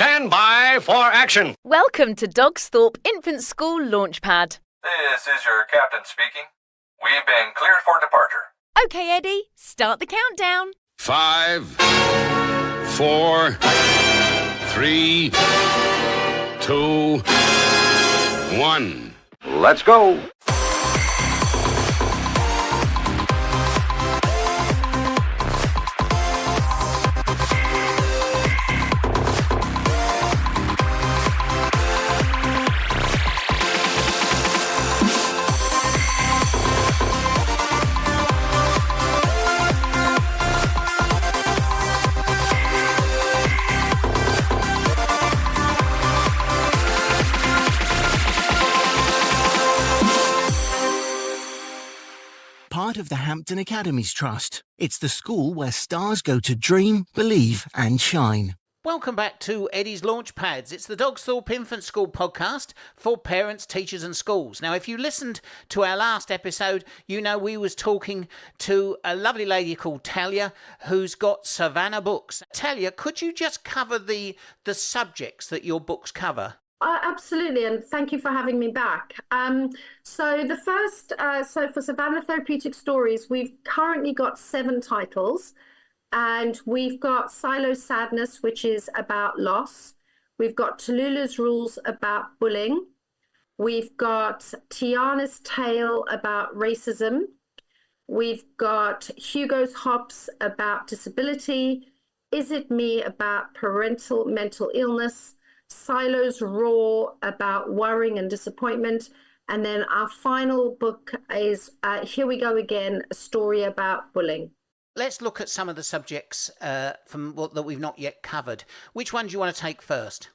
Stand by for action. Welcome to Dogsthorpe Infant School Launchpad. This is your captain speaking. We've been cleared for departure. Okay, Eddie, start the countdown. 5, 4, 3, 2, 1. Let's go. Part of the Hampton Academies Trust. It's the school where stars go to dream, believe and shine. Welcome back to Eddie's Launchpads. It's the Dogsthorpe Infant School podcast for parents, teachers and schools. Now, if you listened to our last episode, you know we was talking to a lovely lady called Talya who's got Savanna books. Talya, could you just cover the subjects that your books cover? Absolutely, and thank you for having me back. So for Savanna Therapeutic Stories, we've currently got 7 titles, and we've got Silo Sadness, which is about loss. We've got Tallulah's Rules about bullying. We've got Tiana's Tale about racism. We've got Hugo's Hops about disability. Is It Me about parental mental illness. Silo's Raw about worrying and disappointment. And then our final book is Here We Go Again, a story about bullying. Let's look at some of the subjects from what that we've not yet covered. Which one do you want to take first?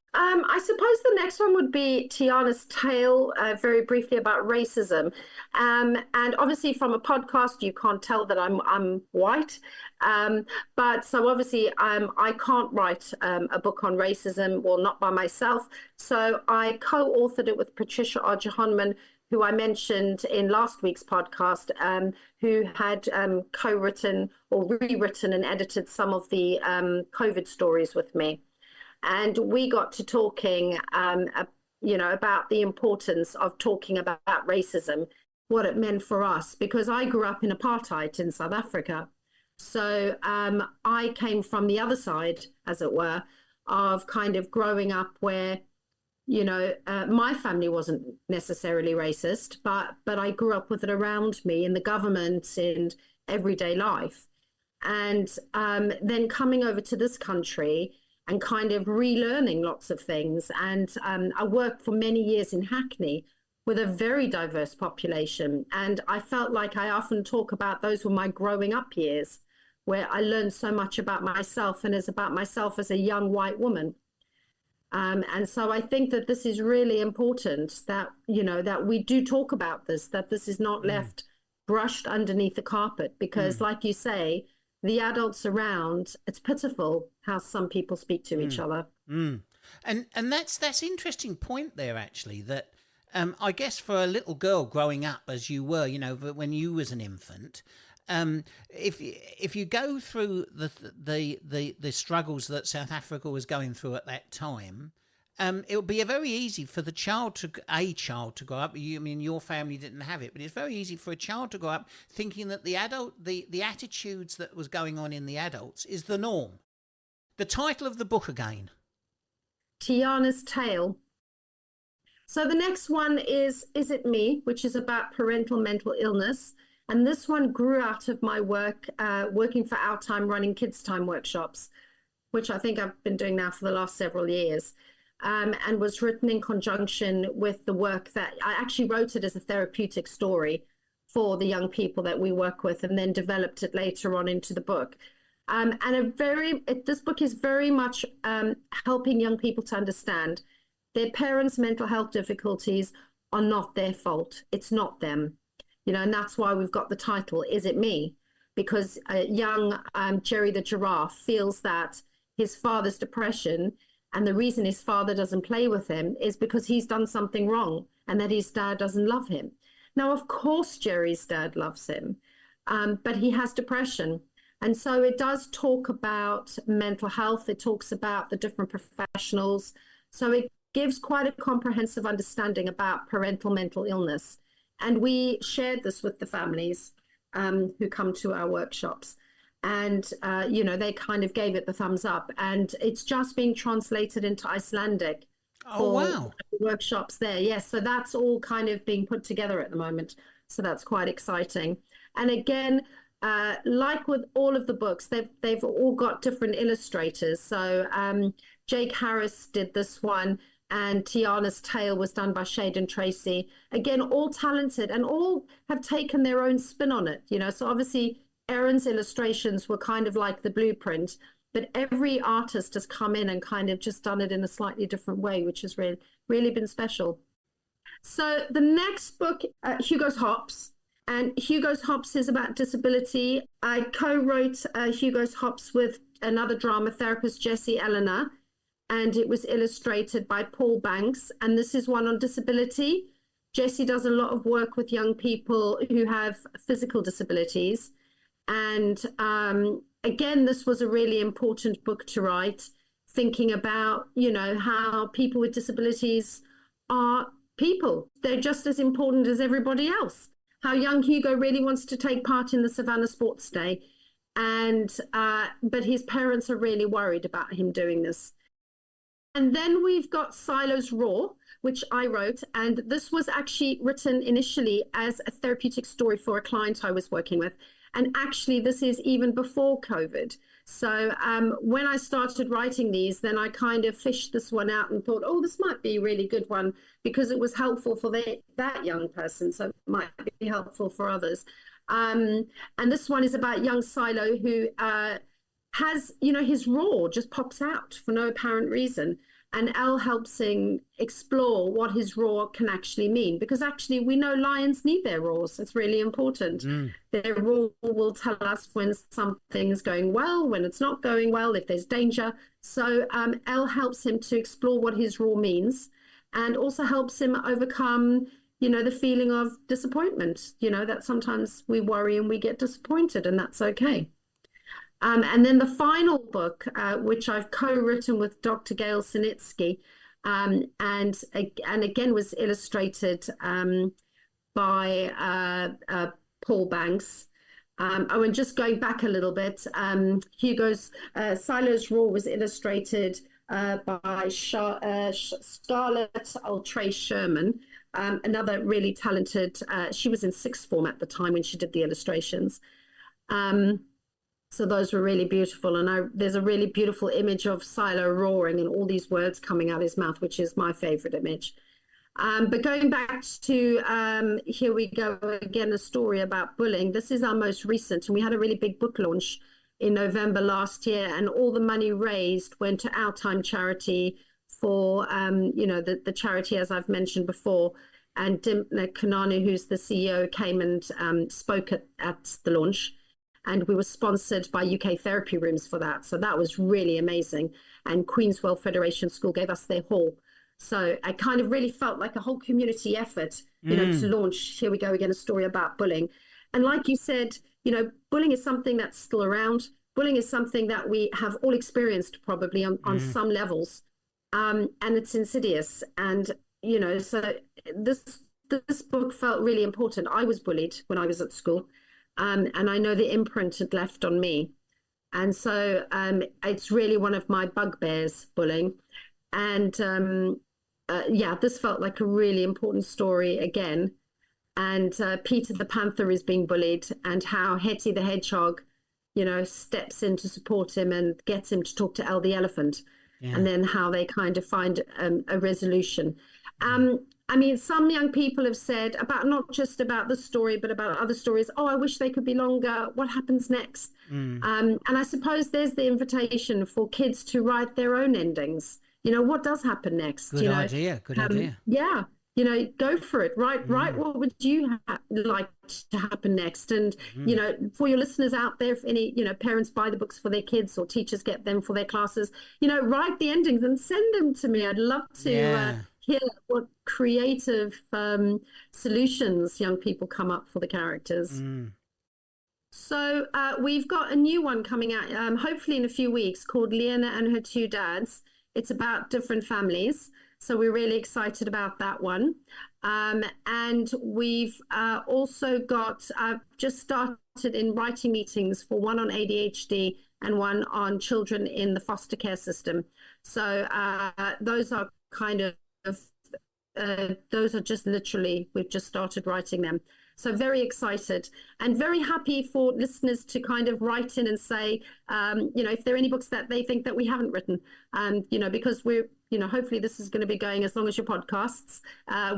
I suppose the next one would be Tiana's Tale, very briefly about racism. And obviously from a podcast, you can't tell that I'm white. But so obviously I can't write a book on racism, well, not by myself. So I co-authored it with Patricia Arjahanman, who I mentioned in last week's podcast, who had co-written or rewritten and edited some of the COVID stories with me. And we got to talking, about the importance of talking about racism, what it meant for us, because I grew up in apartheid in South Africa. So I came from the other side, as it were, of kind of growing up where, my family wasn't necessarily racist, but I grew up with it around me in the government and everyday life. And then coming over to this country and kind of relearning lots of things. And I worked for many years in Hackney with a very diverse population. And I felt like I often talk about those were my growing up years, where I learned so much about myself and as about myself as a young white woman. And so I think that this is really important that, that we do talk about this, that this is not left brushed underneath the carpet, because like you say, the adults around, it's pitiful how some people speak to each other. And that's interesting point there, actually, that I guess for a little girl growing up as you were, when you was an infant, if you go through the struggles that South Africa was going through at that time, it would be very easy for a child to grow up. Your family didn't have it, but it's very easy for a child to grow up thinking that the attitudes that was going on in the adults is the norm. The title of the book again? Tiana's Tale. So the next one is It Me, which is about parental mental illness. And this one grew out of my work, working for Our Time, running kids' time workshops, which I think I've been doing now for the last several years, and was written in conjunction with the work that I actually wrote it as a therapeutic story for the young people that we work with, and then developed it later on into the book. This book is very much helping young people to understand their parents' mental health difficulties are not their fault. It's not them. And that's why we've got the title, Is It Me? Because young Jerry the giraffe feels that his father's depression, and the reason his father doesn't play with him, is because he's done something wrong and that his dad doesn't love him. Now, of course, Jerry's dad loves him, but he has depression. And so it does talk about mental health. It talks about the different professionals. So it gives quite a comprehensive understanding about parental mental illness. And we shared this with the families who come to our workshops. And, they kind of gave it the thumbs up. And it's just being translated into Icelandic for workshops there. Yes, so that's all kind of being put together at the moment. So that's quite exciting. And again, like with all of the books, they've all got different illustrators. So Jake Harris did this one, and Tiana's Tale was done by Shaden Tracy. Again, all talented and all have taken their own spin on it. So obviously Erin's illustrations were kind of like the blueprint, but every artist has come in and kind of just done it in a slightly different way, which has really, really been special. So the next book, Hugo's Hops, and Hugo's Hops is about disability. I co-wrote Hugo's Hops with another drama therapist, Jessie Eleanor, and it was illustrated by Paul Banks. And this is one on disability. Jessie does a lot of work with young people who have physical disabilities. And again, this was a really important book to write, thinking about, how people with disabilities are people. They're just as important as everybody else. How young Hugo really wants to take part in the Savanna Sports Day. But his parents are really worried about him doing this. And then we've got Silo's Raw, which I wrote. And this was actually written initially as a therapeutic story for a client I was working with. And actually, this is even before COVID. So when I started writing these, then I kind of fished this one out and thought, oh, this might be a really good one because it was helpful for that young person. So it might be helpful for others. And this one is about young Silo who has, his roar just pops out for no apparent reason. And Elle helps him explore what his roar can actually mean, because actually we know lions need their roars. It's really important. Their roar will tell us when something's going well, when it's not going well, if there's danger. So Elle helps him to explore what his roar means, and also helps him overcome, the feeling of disappointment, that sometimes we worry and we get disappointed, and that's okay. And then the final book, which I've co-written with Dr. Gail Sinitsky, and again was illustrated by Paul Banks. And just going back a little bit, Hugo's Silo's Raw was illustrated by Scarlett Ultre Sherman, another really talented. She was in sixth form at the time when she did the illustrations. So those were really beautiful. And there's a really beautiful image of Silo roaring and all these words coming out of his mouth, which is my favorite image. But going back to, here we go again, a story about bullying. This is our most recent, and we had a really big book launch in November last year, and all the money raised went to Our Time charity for, the charity, as I've mentioned before. And Dimna Kananu, who's the CEO, came and spoke at the launch. And we were sponsored by UK Therapy Rooms for that. So that was really amazing. And Queenswell Federation School gave us their hall. So I kind of really felt like a whole community effort, to launch, here we go again, a story about bullying. And like you said, bullying is something that's still around. Bullying is something that we have all experienced probably on some levels. And it's insidious. And, so this book felt really important. I was bullied when I was at school. And I know the imprint it left on me. And so it's really one of my bugbears, bullying. And this felt like a really important story again. And Peter the Panther is being bullied, and how Hetty the Hedgehog, steps in to support him and gets him to talk to El the Elephant. Yeah. And then how they kind of find a resolution. Some young people have said about not just about this story, but about other stories, oh, I wish they could be longer. What happens next? And I suppose there's the invitation for kids to write their own endings. What does happen next? Good idea. Yeah. Go for it. Write what would you like to happen next? And, for your listeners out there, if any, parents buy the books for their kids or teachers get them for their classes, write the endings and send them to me. I'd love to hear what creative solutions young people come up for the characters. So we've got a new one coming out, hopefully in a few weeks, called Lena and Her Two Dads. It's about different families. So we're really excited about that one. And we've also got just started in writing meetings for one on ADHD and one on children in the foster care system. So those are those are just literally, we've just started writing them. So very excited and very happy for listeners to kind of write in and say, if there are any books that they think that we haven't written, because we're, hopefully this is going to be going as long as your podcasts.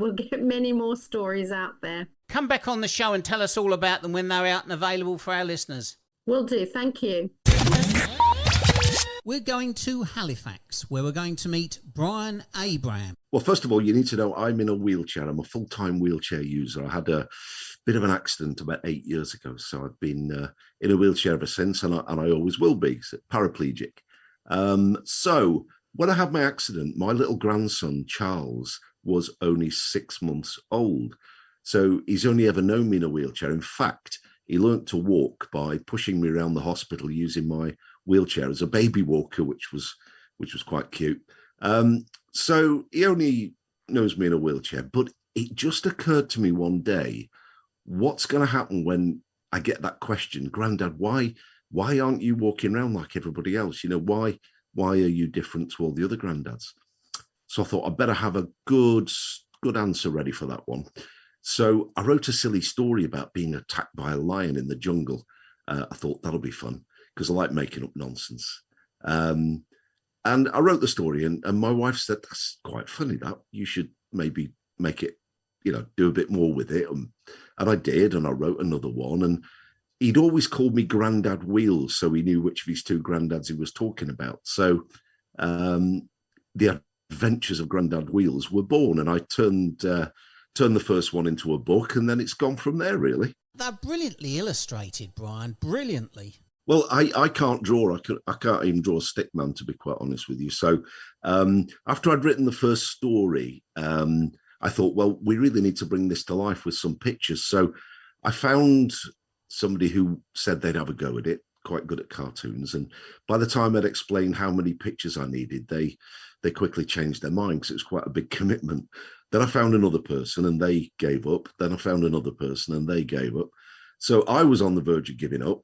We'll get many more stories out there. Come back on the show and tell us all about them when they're out and available for our listeners. Will do. Thank you. We're going to Halifax, where we're going to meet Brian Abraham. Well, first of all, you need to know I'm in a wheelchair. I'm a full-time wheelchair user. I had a bit of an accident about 8 years ago, so I've been in a wheelchair ever since, and I always will be, so paraplegic. So when I had my accident, my little grandson, Charles, was only 6 months old. So he's only ever known me in a wheelchair. In fact, he learnt to walk by pushing me around the hospital using my wheelchair as a baby walker, which was quite cute. So he only knows me in a wheelchair, but it just occurred to me one day, what's going to happen when I get that question, Grandad, why aren't you walking around like everybody else? Why are you different to all the other granddads? So I thought I'd better have a good answer ready for that one. So I wrote a silly story about being attacked by a lion in the jungle. I thought that'll be fun because I like making up nonsense. And I wrote the story, and my wife said, that's quite funny, that you should maybe make it, do a bit more with it. And I did, and I wrote another one. And he'd always called me Grandad Wheels, so he knew which of his two granddads he was talking about. So the Adventures of Grandad Wheels were born, and I turned the first one into a book, and then it's gone from there, really. They're brilliantly illustrated, Brian, brilliantly. Well, I can't draw. I can't even draw a stick man, to be quite honest with you. So after I'd written the first story, I thought, well, we really need to bring this to life with some pictures. So I found somebody who said they'd have a go at it, quite good at cartoons. And by the time I'd explained how many pictures I needed, they quickly changed their mind because it was quite a big commitment. Then I found another person and they gave up. Then I found another person and they gave up. So I was on the verge of giving up.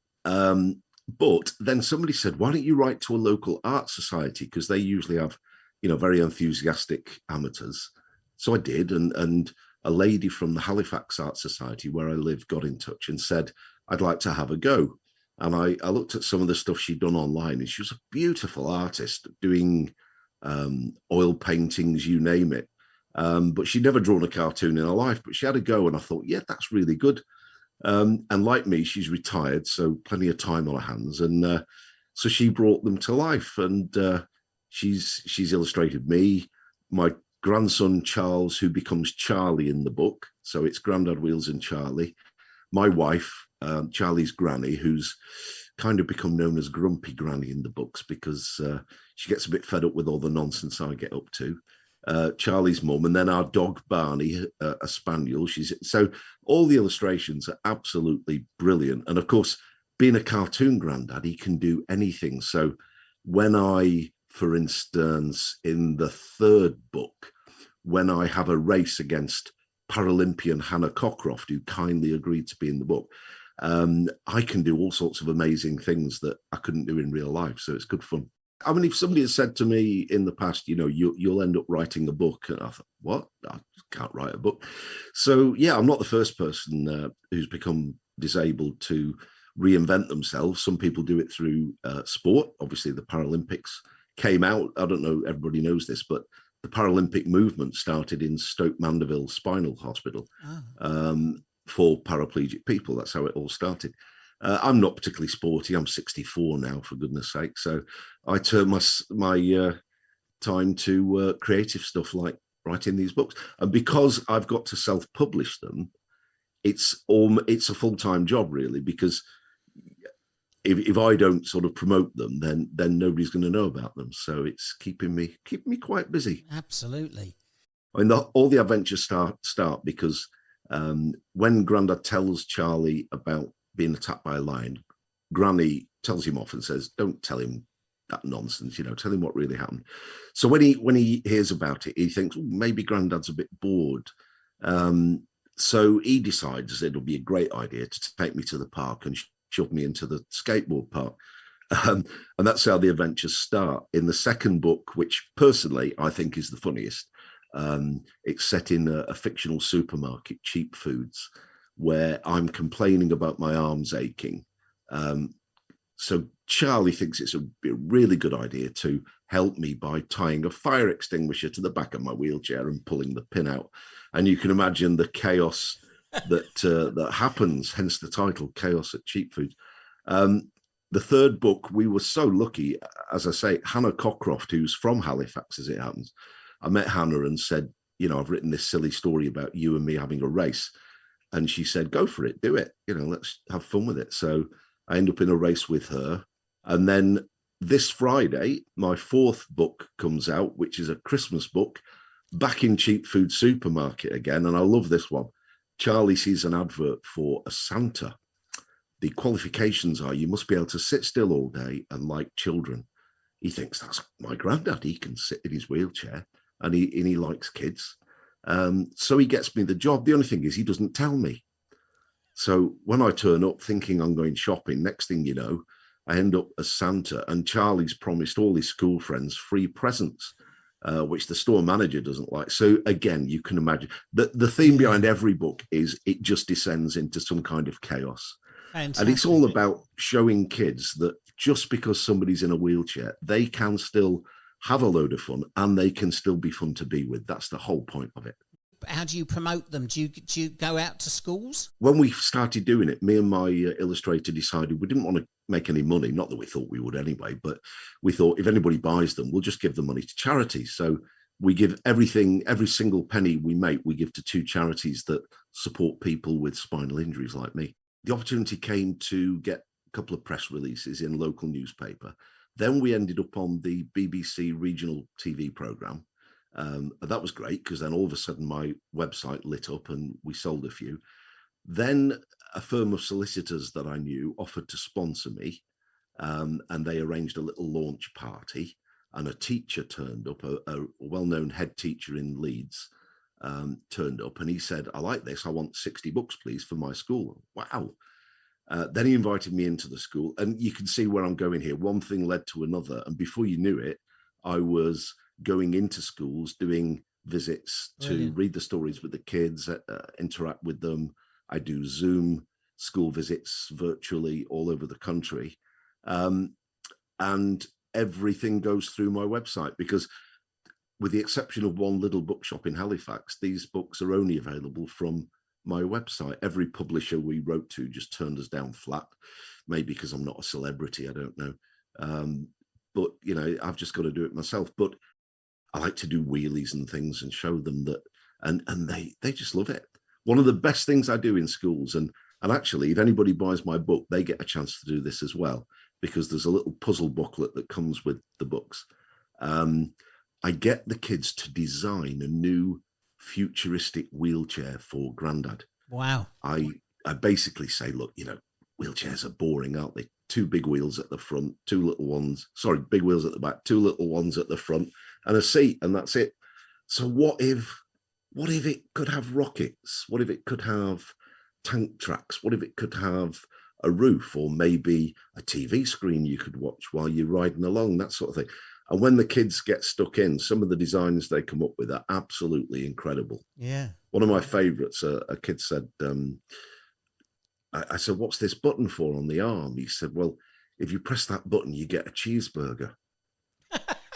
But then somebody said, why don't you write to a local art society? Because they usually have, very enthusiastic amateurs. So I did. And a lady from the Halifax Art Society, where I live, got in touch and said, I'd like to have a go. And I looked at some of the stuff she'd done online, and she was a beautiful artist doing oil paintings, you name it. But she'd never drawn a cartoon in her life, but she had a go. And I thought, yeah, that's really good. And like me, she's retired, so plenty of time on her hands. And so she brought them to life, and she's illustrated me, my grandson Charles, who becomes Charlie in the book. So it's Grandad Wheels and Charlie. My wife, Charlie's granny, who's kind of become known as Grumpy Granny in the books because she gets a bit fed up with all the nonsense I get up to. Charlie's mum, and then our dog Barney, a spaniel. So all the illustrations are absolutely brilliant. And of course, being a cartoon granddad, he can do anything. So when I, for instance, in the third book, when I have a race against Paralympian Hannah Cockcroft, who kindly agreed to be in the book, I can do all sorts of amazing things that I couldn't do in real life. So it's good fun. I mean, if somebody had said to me in the past, you'll end up writing a book, and I thought, what? I can't write a book. So, yeah, I'm not the first person who's become disabled to reinvent themselves. Some people do it through sport. Obviously, the Paralympics came out. I don't know, everybody knows this, but the Paralympic movement started in Stoke Mandeville Spinal Hospital for paraplegic people. That's how it all started. I'm not particularly sporty. I'm 64 now, for goodness sake. So I turn my time to creative stuff like writing these books. And because I've got to self-publish them, it's a full-time job, really, because if I don't sort of promote them, then nobody's going to know about them. So it's keeping me quite busy. Absolutely. I mean, all the adventures start because when Grandad tells Charlie about being attacked by a lion, Granny tells him off and says, don't tell him that nonsense, tell him what really happened. So when he hears about it, he thinks, maybe Grandad's a bit bored. So he decides it'll be a great idea to take me to the park and shove me into the skateboard park. And that's how the adventures start. In the second book, which personally I think is the funniest, it's set in a fictional supermarket, Cheap Foods, where I'm complaining about my arms aching. So Charlie thinks it's a really good idea to help me by tying a fire extinguisher to the back of my wheelchair and pulling the pin out. And you can imagine the chaos that happens, hence the title, Chaos at Cheap Foods. The third book, we were so lucky, as I say, Hannah Cockcroft, who's from Halifax, as it happens. I met Hannah and said, I've written this silly story about you and me having a race. And she said, go for it, do it. Let's have fun with it. So I end up in a race with her. And then this Friday, my fourth book comes out, which is a Christmas book, back in Cheap Food Supermarket again. And I love this one. Charlie sees an advert for a Santa. The qualifications are you must be able to sit still all day and like children. He thinks, that's my granddad. He can sit in his wheelchair and he likes kids. So he gets me the job. The only thing is he doesn't tell me. So when I turn up thinking I'm going shopping, next thing you know, I end up as Santa, and Charlie's promised all his school friends free presents, which the store manager doesn't like. So again, you can imagine the theme behind every book is it just descends into some kind of chaos. Fantastic. And it's all about showing kids that just because somebody's in a wheelchair, they can still have a load of fun and they can still be fun to be with. That's the whole point of it. How do you promote them? Do you go out to schools? When we started doing it, me and my illustrator decided we didn't want to make any money. Not that we thought we would anyway, but we thought if anybody buys them, we'll just give the money to charities. So we give every single penny we make, we give to 2 charities that support people with spinal injuries like me. The opportunity came to get a couple of press releases in local newspaper. Then we ended up on the BBC regional TV programme. That was great because then all of a sudden my website lit up and we sold a few. Then a firm of solicitors that I knew offered to sponsor me, and they arranged a little launch party, and a teacher turned up, a well-known head teacher in Leeds turned up, and he said, I like this, I want 60 books please for my school. Wow. Then he invited me into the school, and you can see where I'm going here. One thing led to another, and before you knew it, I was going into schools, doing visits to read the stories with the kids, interact with them. I do Zoom school visits virtually all over the country. And everything goes through my website because with the exception of one little bookshop in Halifax, these books are only available from my website. Every publisher we wrote to just turned us down flat, maybe because I'm not a celebrity, I don't know. But, I've just got to do it myself. But I like to do wheelies and things and show them that, and they just love it. One of the best things I do in schools, and actually, if anybody buys my book, they get a chance to do this as well, because there's a little puzzle booklet that comes with the books. I get the kids to design a new futuristic wheelchair for Grandad. Wow. I basically say, look, wheelchairs are boring, aren't they? 2 big wheels at the front, 2 little ones, big wheels at the back, 2 little ones at the front, and a seat, and that's it. So what if it could have rockets? What if it could have tank tracks? What if it could have a roof, or maybe a TV screen you could watch while you're riding along, that sort of thing. And when the kids get stuck in, some of the designs they come up with are absolutely incredible. Yeah. One of my favorites, a kid said, I said, what's this button for on the arm? He said, well, if you press that button, you get a cheeseburger.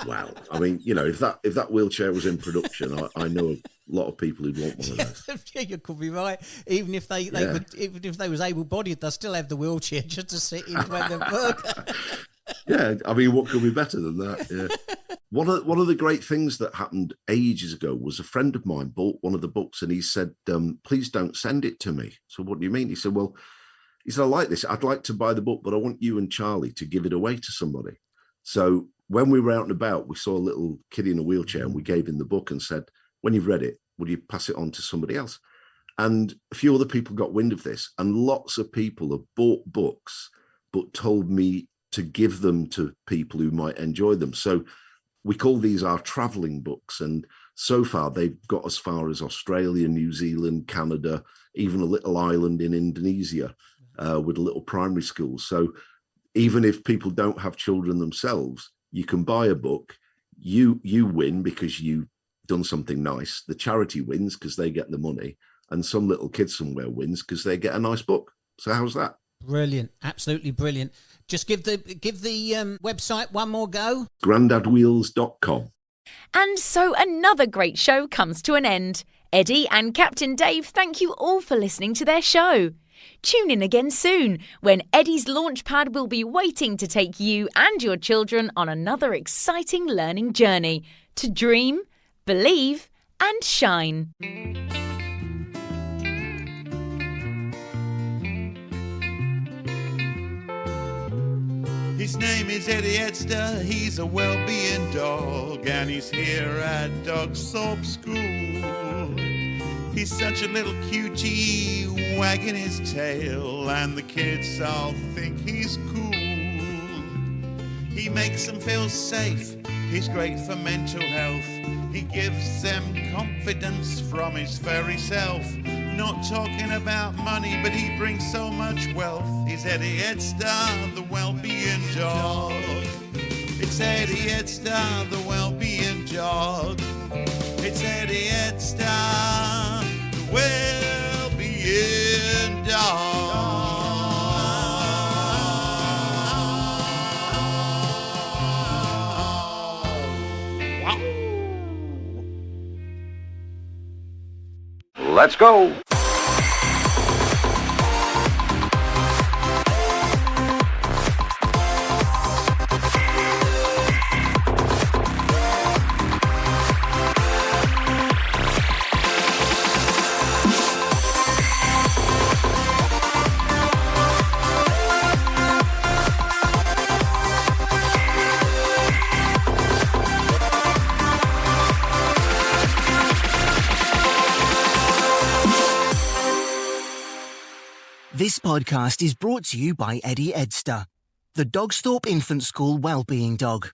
Wow. I mean, if that wheelchair was in production, I know a lot of people who'd want one of those. Yeah, you could be right. Even if they was able-bodied, they'll still have the wheelchair just to sit in when the burger. Yeah, I mean, what could be better than that? Yeah. One of the great things that happened ages ago was a friend of mine bought one of the books, and he said, please don't send it to me. So what do you mean? He said, I like this. I'd like to buy the book, but I want you and Charlie to give it away to somebody. So when we were out and about, we saw a little kid in a wheelchair, and we gave him the book and said, when you've read it, will you pass it on to somebody else? And a few other people got wind of this, and lots of people have bought books, but told me to give them to people who might enjoy them. So we call these our traveling books. And so far, they've got as far as Australia, New Zealand, Canada, even a little island in Indonesia with a little primary school. So even if people don't have children themselves, you can buy a book. You win because you've done something nice. The charity wins because they get the money. And some little kid somewhere wins because they get a nice book. So how's that? Brilliant. Absolutely brilliant. Just give the website one more go. GrandadWheels.com. And so another great show comes to an end. Eddie and Captain Dave thank you all for listening to their show. Tune in again soon when Eddie's Launchpad will be waiting to take you and your children on another exciting learning journey to dream, believe and shine. His name is Eddie Edster, he's a well-being dog, and he's here at Dogsthorpe School. He's such a little cutie, wagging his tail, and the kids all think he's cool. He makes them feel safe, he's great for mental health. He gives them confidence from his very self. Not talking about money, but he brings so much wealth. He's Eddie Edster, the well-being dog. It's Eddie Edster, the well-being dog. It's Eddie Edster, the well-being dog. Let's go. This podcast is brought to you by Eddie Edster, the Dogsthorpe Infant School Wellbeing Dog.